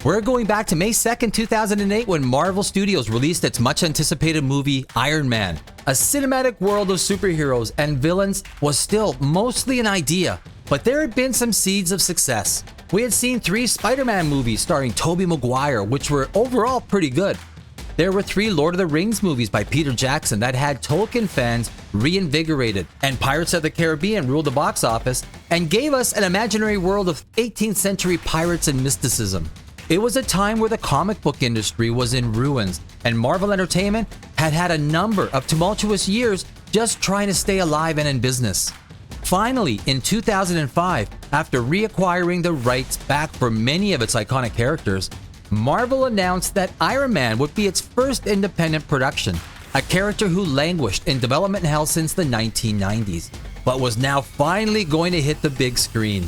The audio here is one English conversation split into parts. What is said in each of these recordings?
We're going back to May 2nd, 2008 when Marvel Studios released its much-anticipated movie Iron Man. A cinematic world of superheroes and villains was still mostly an idea, but there had been some seeds of success. We had seen 3 Spider-Man movies starring Tobey Maguire, which were overall pretty good. There were 3 Lord of the Rings movies by Peter Jackson that had Tolkien fans reinvigorated, and Pirates of the Caribbean ruled the box office and gave us an imaginary world of 18th century pirates and mysticism. It was a time where the comic book industry was in ruins, and Marvel Entertainment had had a number of tumultuous years just trying to stay alive and in business. Finally, in 2005, after reacquiring the rights back for many of its iconic characters, Marvel announced that Iron Man would be its first independent production, a character who languished in development hell since the 1990s, but was now finally going to hit the big screen.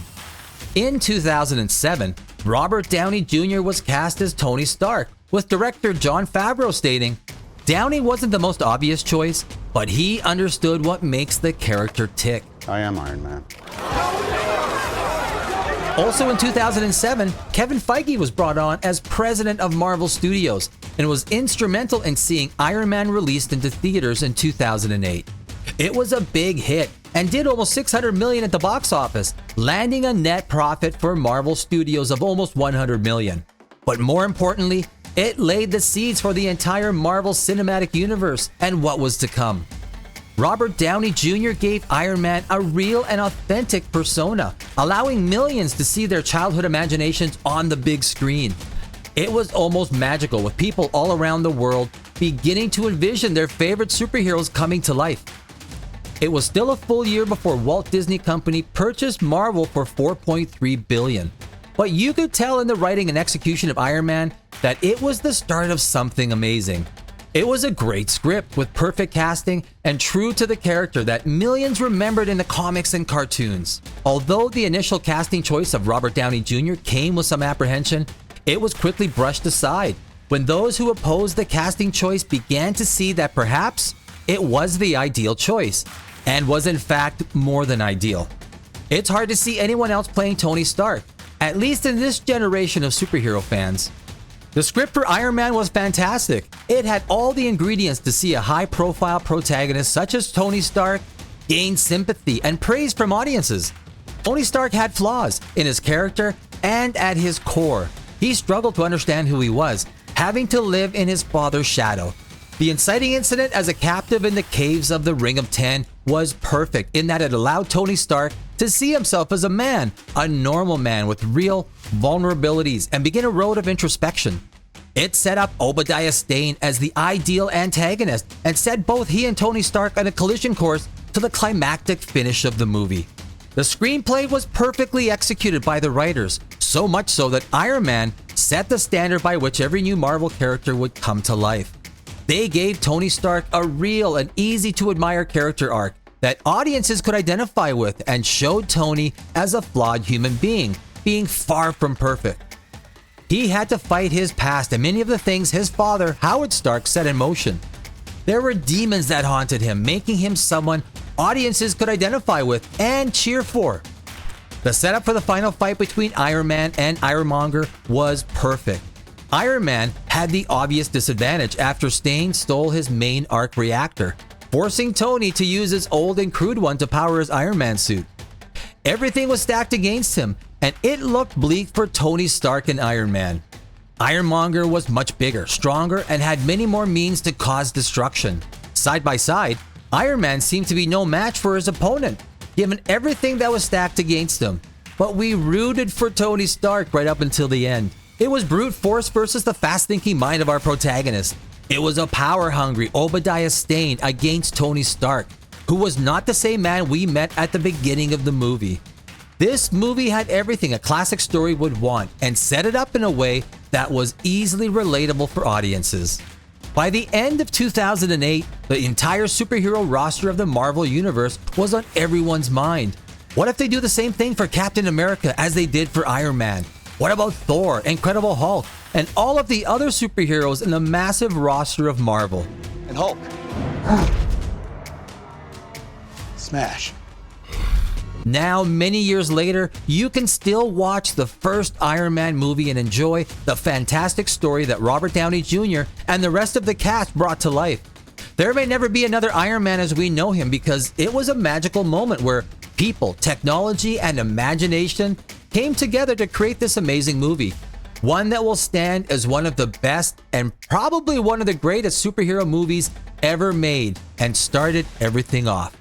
In 2007, Robert Downey Jr. was cast as Tony Stark, with director Jon Favreau stating, "Downey wasn't the most obvious choice, but he understood what makes the character tick." I am Iron Man. Also in 2007, Kevin Feige was brought on as president of Marvel Studios and was instrumental in seeing Iron Man released into theaters in 2008. It was a big hit and did almost $600 million at the box office, landing a net profit for Marvel Studios of almost $100 million. But more importantly, it laid the seeds for the entire Marvel Cinematic Universe and what was to come. Robert Downey Jr. gave Iron Man a real and authentic persona, allowing millions to see their childhood imaginations on the big screen. It was almost magical, with people all around the world beginning to envision their favorite superheroes coming to life. It was still a full year before Walt Disney Company purchased Marvel for $4.3 billion. But you could tell in the writing and execution of Iron Man that it was the start of something amazing. It was a great script with perfect casting and true to the character that millions remembered in the comics and cartoons. Although the initial casting choice of Robert Downey Jr. came with some apprehension, it was quickly brushed aside when those who opposed the casting choice began to see that perhaps it was the ideal choice, and was in fact more than ideal. It's hard to see anyone else playing Tony Stark, at least in this generation of superhero fans. The script for Iron Man was fantastic. It had all the ingredients to see a high-profile protagonist such as Tony Stark gain sympathy and praise from audiences. Tony Stark had flaws in his character and at his core. He struggled to understand who he was, having to live in his father's shadow. The inciting incident as a captive in the caves of the Ring of Ten was perfect in that it allowed Tony Stark to see himself as a man, a normal man with real vulnerabilities, and begin a road of introspection. It set up Obadiah Stane as the ideal antagonist and set both he and Tony Stark on a collision course to the climactic finish of the movie. The screenplay was perfectly executed by the writers, so much so that Iron Man set the standard by which every new Marvel character would come to life. They gave Tony Stark a real and easy-to-admire character arc that audiences could identify with and showed Tony as a flawed human being far from perfect. He had to fight his past and many of the things his father, Howard Stark, set in motion. There were demons that haunted him, making him someone audiences could identify with and cheer for. The setup for the final fight between Iron Man and Ironmonger was perfect. Iron Man had the obvious disadvantage after Stane stole his main arc reactor, forcing Tony to use his old and crude one to power his Iron Man suit. Everything was stacked against him, and it looked bleak for Tony Stark and Iron Man. Ironmonger was much bigger, stronger, and had many more means to cause destruction. Side by side, Iron Man seemed to be no match for his opponent, given everything that was stacked against him. But we rooted for Tony Stark right up until the end. It was brute force versus the fast-thinking mind of our protagonist. It was a power-hungry Obadiah Stane against Tony Stark, who was not the same man we met at the beginning of the movie. This movie had everything a classic story would want and set it up in a way that was easily relatable for audiences. By the end of 2008, the entire superhero roster of the Marvel Universe was on everyone's mind. What if they do the same thing for Captain America as they did for Iron Man? What about Thor, Incredible Hulk, and all of the other superheroes in the massive roster of Marvel? And Hulk. Smash. Now, many years later, you can still watch the first Iron Man movie and enjoy the fantastic story that Robert Downey Jr. and the rest of the cast brought to life. There may never be another Iron Man as we know him because it was a magical moment where people, technology, and imagination came together to create this amazing movie. One that will stand as one of the best and probably one of the greatest superhero movies ever made and started everything off.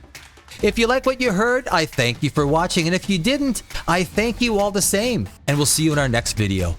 If you like what you heard, I thank you for watching, and if you didn't, I thank you all the same, and we'll see you in our next video.